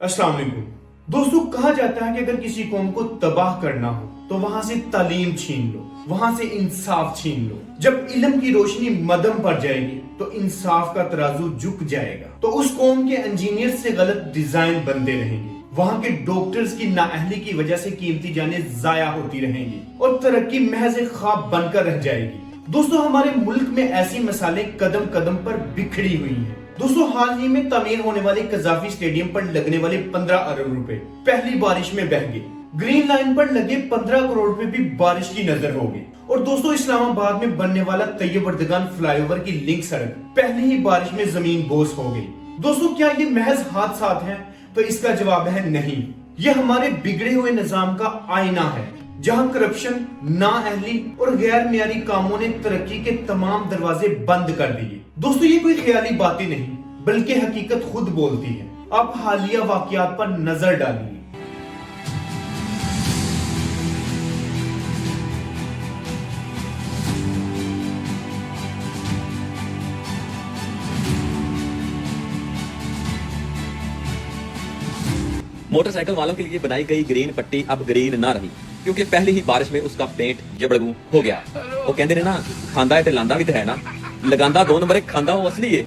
अस्सलाम वालेकुम। दोस्तों, कहा जाता है कि अगर किसी कौम को तबाह करना हो तो वहां से तालीम छीन लो, वहां से इंसाफ छीन लो। जब इल्म की रोशनी मदम पर जाएगी तो इंसाफ का तराजू झुक जाएगा। तो उस कौम के इंजीनियर से गलत डिजाइन बनते रहेंगे, वहां के डॉक्टर्स की नाअहली की वजह से कीमती जानें जाया होती रहेंगी और तरक्की महज एक ख्वाब बनकर रह जाएगी। दोस्तों, हमारे मुल्क में ऐसी मिसालें कदम कदम पर बिखरी हुई हैं। दोस्तों, हाल ही में तामीर होने वाले कजाफी स्टेडियम पर लगने वाले 15 अरब रुपए पहली बारिश में बह गए। ग्रीन लाइन पर लगे 15 करोड़ रुपए भी बारिश की नजर हो गई। और दोस्तों, इस्लामाबाद में बनने वाला तैयब अर्दगान फ्लाईओवर की लिंक सड़क पहली ही बारिश में जमीन बोस हो गई। दोस्तों, क्या ये महज हादसात हैं? तो इसका जवाब है नहीं। ये हमारे बिगड़े हुए निजाम का आईना है, जहां करप्शन, नाअहली और गैर मियारी कामों ने तरक्की के तमाम दरवाजे बंद कर दिए। दोस्तों, ये कोई ख्याली बातें नहीं बल्कि हकीकत खुद बोलती है। आप हालिया वाकयात पर नजर डालिए। मोटरसाइकिल वालों के लिए बनाई गई ग्रीन पट्टी अब ग्रीन ना रही, क्योंकि पहली ही बारिश में उसका पेंट जबड़गू हो गया। वो कहते ने ना, खांदा है ते लांदा भी तो है ना, लगांदा 2 नंबर, खांदा वो असली है।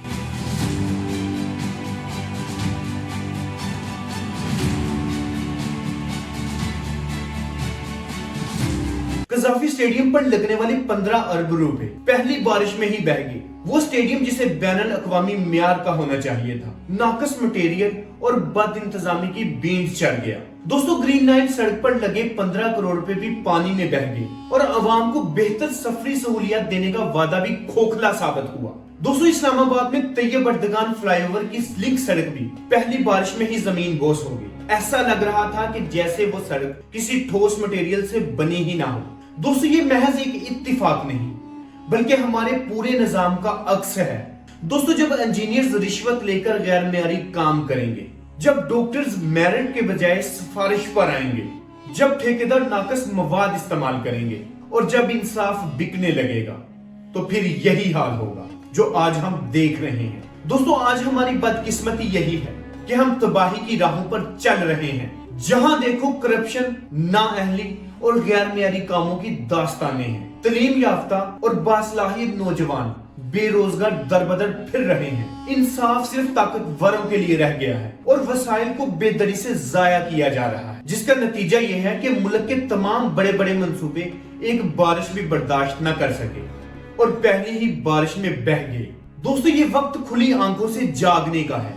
कजाफी स्टेडियम पर लगने वाले 15 अरब रुपए पहली बारिश में ही बह गए। वो स्टेडियम जिसे बैनुल अक़वामी मियार का होना चाहिए था, नाकस मटेरियल और बद इंतजामी की बींस चढ़ गया। दोस्तों, ग्रीन लाइन सड़क पर लगे 15 करोड़ रुपए भी पानी में बह गए और अवाम को बेहतर सफरी सहूलियत देने का वादा भी खोखला साबित हुआ। दोस्तों, इस्लामाबाद में तैयब अर्दगान फ्लाईओवर की लिंक सड़क भी पहली बारिश में ही जमीन बोस हो गई। ऐसा लग रहा था कि जैसे वो सड़क किसी ठोस मटेरियल से बनी ही ना हो। दोस्तों, ये महज एक इत्तिफाक नहीं बल्कि हमारे पूरे निजाम का अक्स है। दोस्तों, जब इंजीनियर्स रिश्वत लेकर गैर मियारी काम करेंगे, जब डॉक्टर्स मेरिट के बजाय सिफारिश पर आएंगे, जब ठेकेदार नाकस मवाद इस्तेमाल करेंगे और जब इंसाफ बिकने लगेगा, तो फिर यही हाल होगा जो आज हम देख रहे हैं। दोस्तों, आज हमारी बदकिस्मती यही है कि हम तबाही की राहों पर चल रहे हैं। जहां देखो करप्शन, नाअहली और गैर मियारी कामों की दास्तानें हैं। तालीम याफ्ता और बासलाहियत नौजवान बेरोजगार दरबदर फिर रहे हैं। इंसाफ सिर्फ ताकतवरों के लिए रह गया है और वसाइल को बेदरी से जाया किया जा रहा है, जिसका नतीजा यह है कि मुल्क के तमाम बड़े बड़े मंसूबे एक बारिश भी बर्दाश्त न कर सके और पहली ही बारिश में बह गए। दोस्तों, ये वक्त खुली आंखों से जागने का है,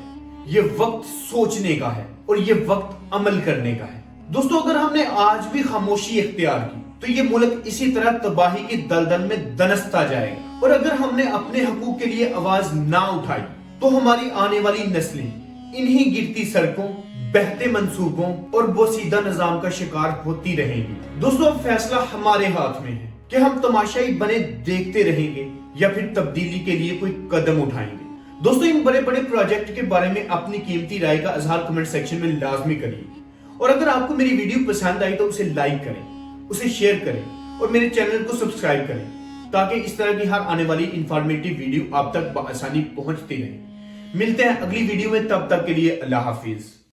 ये वक्त सोचने का है और ये वक्त अमल करने का है। दोस्तों, अगर हमने आज भी खामोशी इख्तियार की तो ये मुल्क इसी तरह तबाही की दलदल में दनसता जाएगा। और अगर हमने अपने हकूक के लिए आवाज ना उठाई तो हमारी आने वाली नस्लें इन्हीं गिरती सड़कों, बहते मंसूबों और बोसीदा निजाम का शिकार होती रहेंगी। दोस्तों, अब फैसला हमारे हाथ में है कि हम तमाशाई बने देखते रहेंगे या फिर तब्दीली के लिए कोई कदम उठाएंगे। दोस्तों, इन बड़े बड़े प्रोजेक्ट के बारे में अपनी कीमती राय का इजहार कमेंट सेक्शन में लाजमी करिए। और अगर आपको मेरी वीडियो पसंद आई तो उसे लाइक करें, उसे शेयर करें और मेरे चैनल को सब्सक्राइब करें, ताकि इस तरह की हर आने वाली इंफॉर्मेटिव वीडियो आप तक बआसानी पहुंचती रहे। मिलते हैं अगली वीडियो में, तब तक के लिए अल्लाह हाफिज।